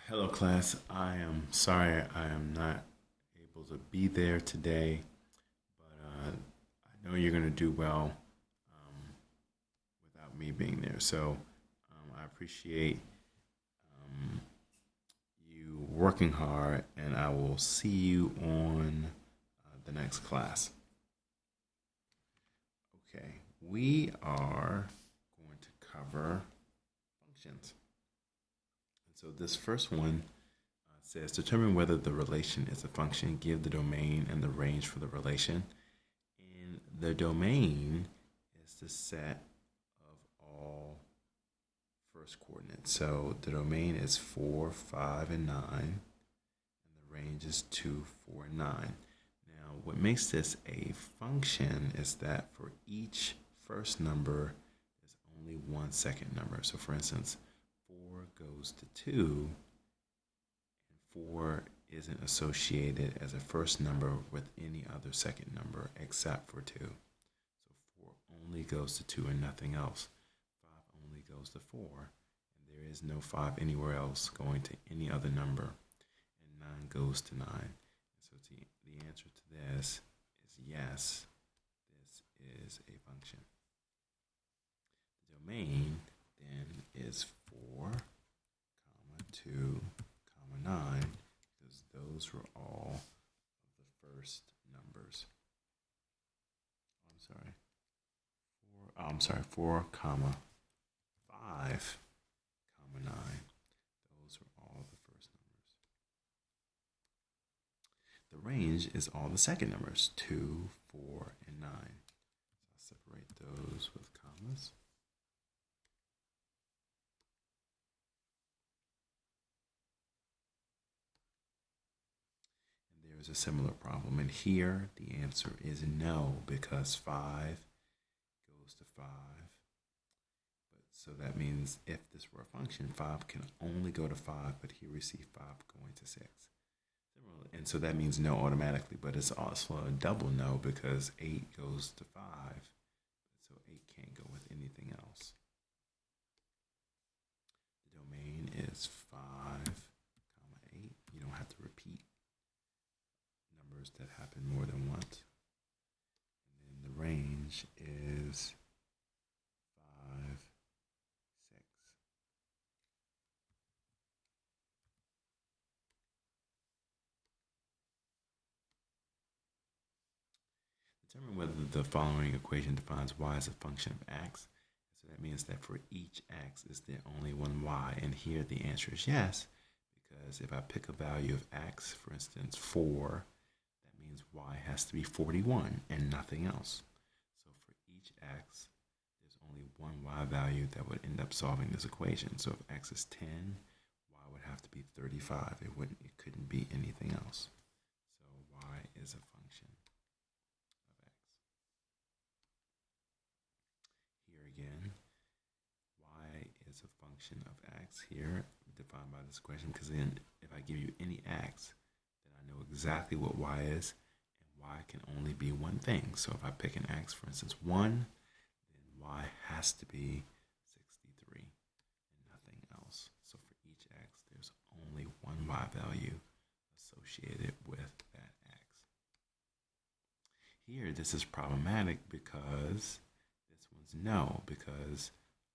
Hello, class. I am sorry I am not able to be there today, but I know you're going to do well without me being there. So I appreciate um, you working hard, and I will see you on the next class. Okay, we are going to cover functions. And so this first one says determine whether the relation is a function, give the domain and the range for the relation. And the domain is the set of all first coordinates. So the domain is 4, 5, and 9, and the range is 2, 4, and 9. Now, what makes this a function is that for each first number, there's only one second number. So, for instance, 4 goes to 2, and 4 isn't associated as a first number with any other second number except for 2. So 4 only goes to 2 and nothing else. 5 only goes to 4, and there is no 5 anywhere else going to any other number. And 9 goes to 9. And so the answer to this is yes, this is a function. The domain then is 4, 2, 9, because those were all of the first numbers. I'm sorry, 4, comma 5, comma 9. Those are all the first numbers. The range is all the second numbers, 2, 4, and 9. So I'll separate those with commas. And there's a similar problem. And here the answer is no, because 5 goes to 5. So that means if this were a function, 5 can only go to 5, but here we see 5 going to 6. And so that means no automatically, but it's also a double no because 8 goes to 5. So 8 can't go with anything else. The domain is 5, comma 8. You don't have to repeat numbers that happen more than once. And then the range is 5, 6. Determine whether the following equation defines y as a function of x. So that means that for each x, is there only one y? And here the answer is yes, because if I pick a value of x, for instance, 4, that means y has to be 41 and nothing else. So for each x, there's only one y value that would end up solving this equation. So if x is 10, y would have to be 35. It couldn't be anything else. So y is a function of x. Here again, y is a function of x here, defined by this equation, because then if I give you any x, then I know exactly what y is, and y can only be one thing. So if I pick an x, for instance, 1, then y has to be 63 and nothing else. So for each x, there's only one y value associated with that x. Here, this is problematic because this one's no, because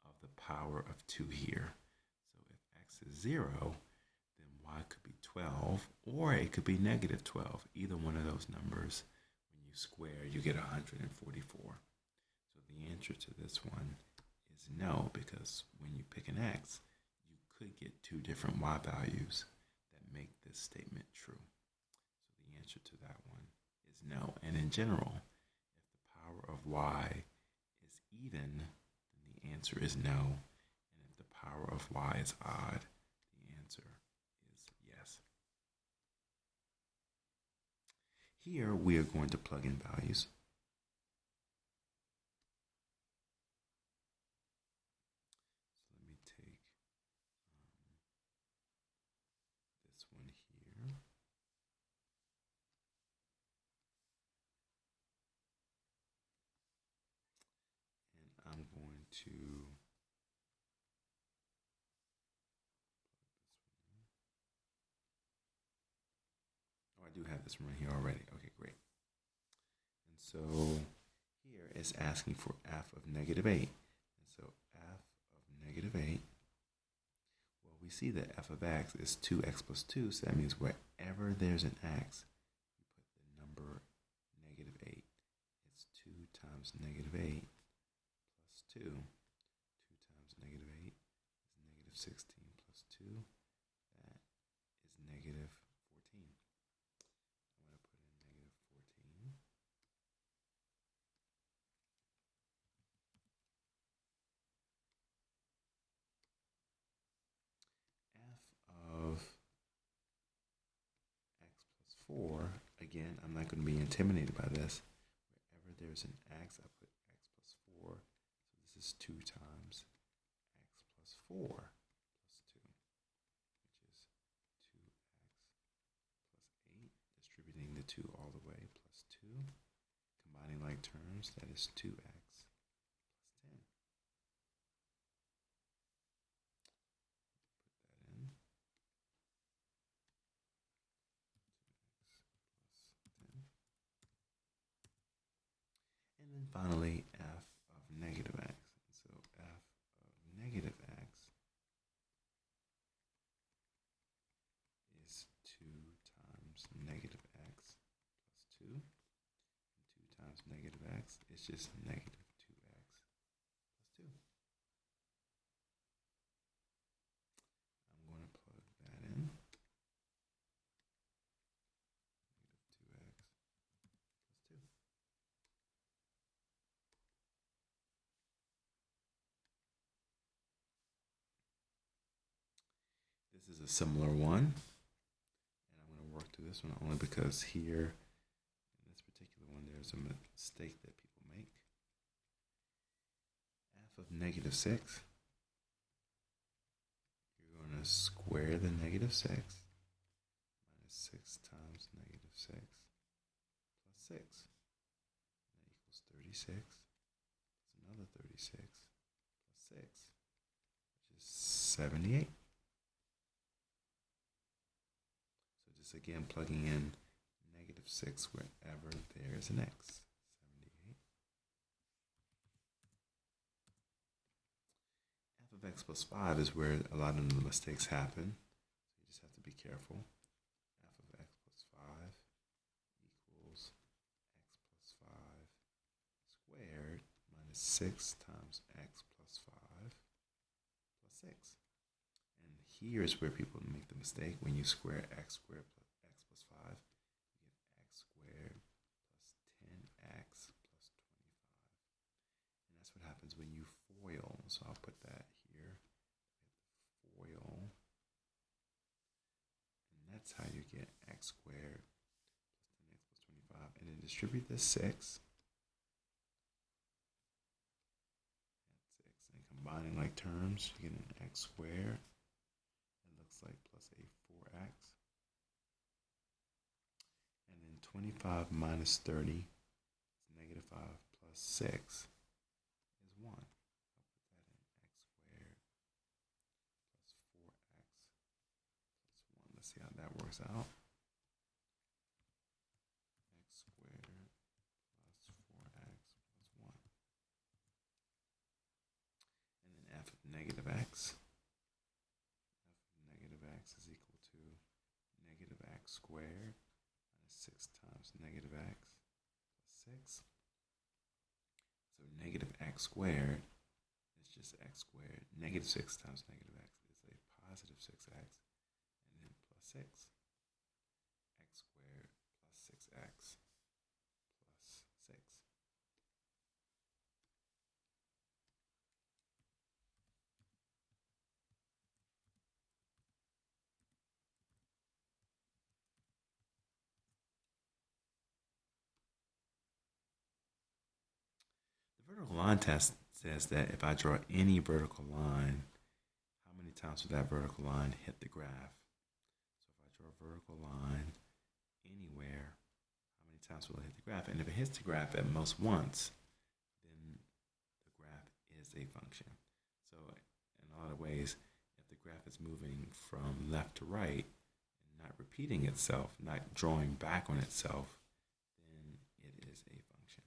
of the power of 2 here. So if x is 0, then y could be 12, or it could be negative 12. Either one of those numbers, when you square, you get 144. So the answer to this one is no, because when you pick an x, you could get two different y values that make this statement true. So the answer to that one is no. And in general, if the power of y is even, then the answer is no. And if the power of y is odd, the answer is yes. Here we are going to plug in values. So let me take this one here. And I'm going to I do have this one right here already. Okay, great. And so here it's asking for f of negative 8. And so f of negative 8, well, we see that f of x is 2x plus 2, so that means wherever there's an x, you put the number negative 8. It's 2 times negative 8 plus 2. 2 times negative 8 is negative 16 plus 2. That is negative 14. I'm going to put in negative 14. F of x plus 4. Again, I'm not going to be intimidated by this. Wherever there's an x, I put x plus 4. So this is 2 times x plus 4 plus 2, which is 2x plus 8. Distributing the 2 all the way, plus 2. Combining like terms, that is 2x plus 10. Put that in. 2x plus 10. And then finally, f of negative x. So f of negative x is 2 times negative x plus 2. And 2 times negative x is just negative 2x plus 2. I'm going to plug that in. Negative 2x plus 2. This is a similar one, and I'm going to work through this one only because here, in this particular one, there's a mistake that people make. F of negative 6, you're going to square the negative 6, minus 6 times negative 6, plus 6. And that equals 36. That's another 36, plus 6, which is 78. Again, plugging in negative 6 wherever there's an x. 78. F of x plus 5 is where a lot of the mistakes happen. So you just have to be careful. F of x plus 5 equals x plus 5 squared minus 6 times x plus 5 plus 6. And here is where people make the mistake. When you square x squared plus x plus 5, you get x squared plus 10x plus 25. And that's what happens when you FOIL. So I'll put that here. FOIL. And that's how you get x squared plus 10x plus 25. And then distribute the 6. And 6. And combining like terms, you get an x squared. Like plus a 4x, and then 25 minus 30 is negative 5 plus 6 is 1. I'll put that in x squared plus 4x plus 1. Let's see how that works out. X squared plus 4x plus 1. And then f of negative x. Is equal to negative x squared minus 6 times negative x plus 6. So negative x squared is just x squared. Negative 6 times negative x is a positive 6x, and then plus 6. X squared plus 6x plus 6. The vertical line test says that if I draw any vertical line, how many times will that vertical line hit the graph? So if I draw a vertical line anywhere, how many times will it hit the graph? And if it hits the graph at most once, then the graph is a function. So in a lot of ways, if the graph is moving from left to right and not repeating itself, not drawing back on itself, then it is a function.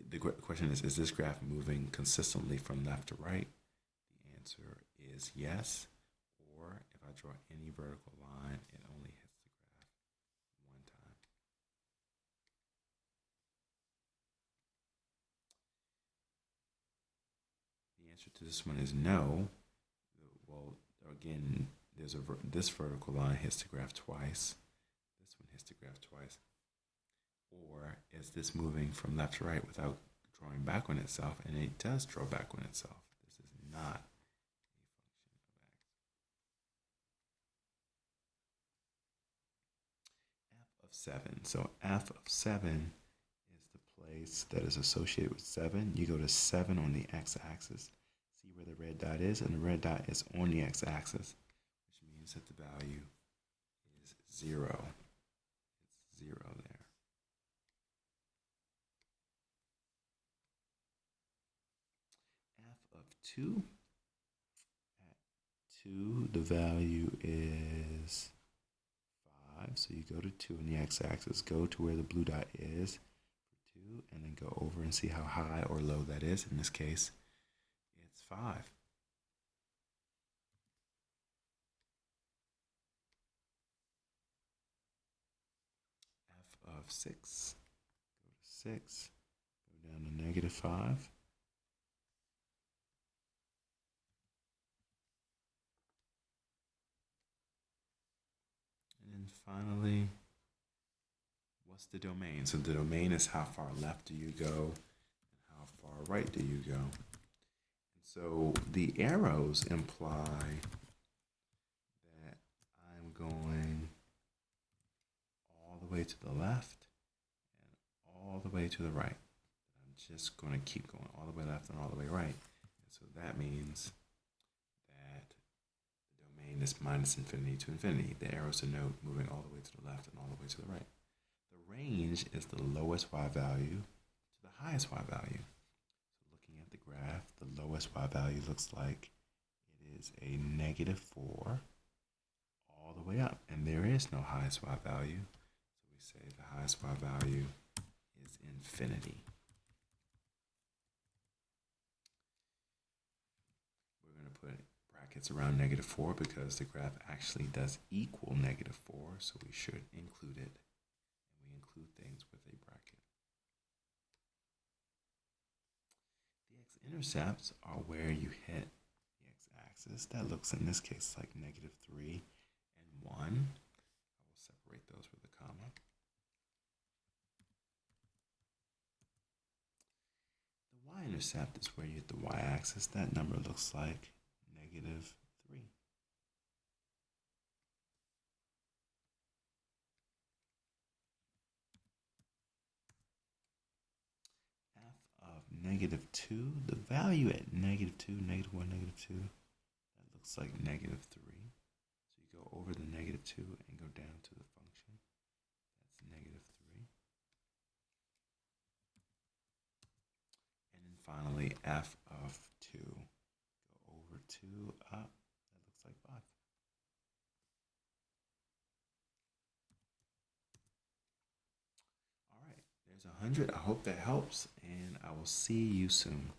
The question is this graph moving consistently from left to right? The answer is yes. Or if I draw any vertical line, it only hits the graph one time. The answer to this one is no. Well, again, this vertical line hits the graph twice. This one hits the graph twice. Or is this moving from left to right without drawing back on itself? And it does draw back on itself. This is not a function of x. F of 7. So f of 7 is the place that is associated with 7. You go to 7 on the x-axis. See where the red dot is? And the red dot is on the x-axis, which means that the value is 0. It's 0 there. F of 2. At 2, the value is 5. So you go to 2 on the x-axis, go to where the blue dot is for 2, and then go over and see how high or low that is. In this case, it's 5. F of 6. Go to 6. Go down to negative 5. And then finally, what's the domain? So the domain is how far left do you go and how far right do you go. And so the arrows imply that I'm going all the way to the left and all the way to the right. I'm just going to keep going all the way left and all the way right. And so that means that the domain is minus infinity to infinity. The arrows denote moving all the way to the left and all the way to the right. The range is the lowest y value to the highest y value. So looking at the graph, the lowest y value looks like it is a negative 4 all the way up. And there is no highest y value. So we say the highest y value is infinity. We're going to put brackets around negative 4 because the graph actually does equal negative 4, so we should include it. And we include things with a bracket. The x-intercepts are where you hit the x-axis. That looks in this case like negative 3 and 1. I will separate those with a comma. The y-intercept is where you hit the y-axis. That number looks like negative 3. F of negative 2, the value at negative 2, negative 1, negative 2, that looks like negative 3. So you go over the negative 2 and go down to the function. That's negative 3. And then finally, f of 2. Go over 2, up, that looks like 5. All right, there's 100. I hope that helps, and I will see you soon.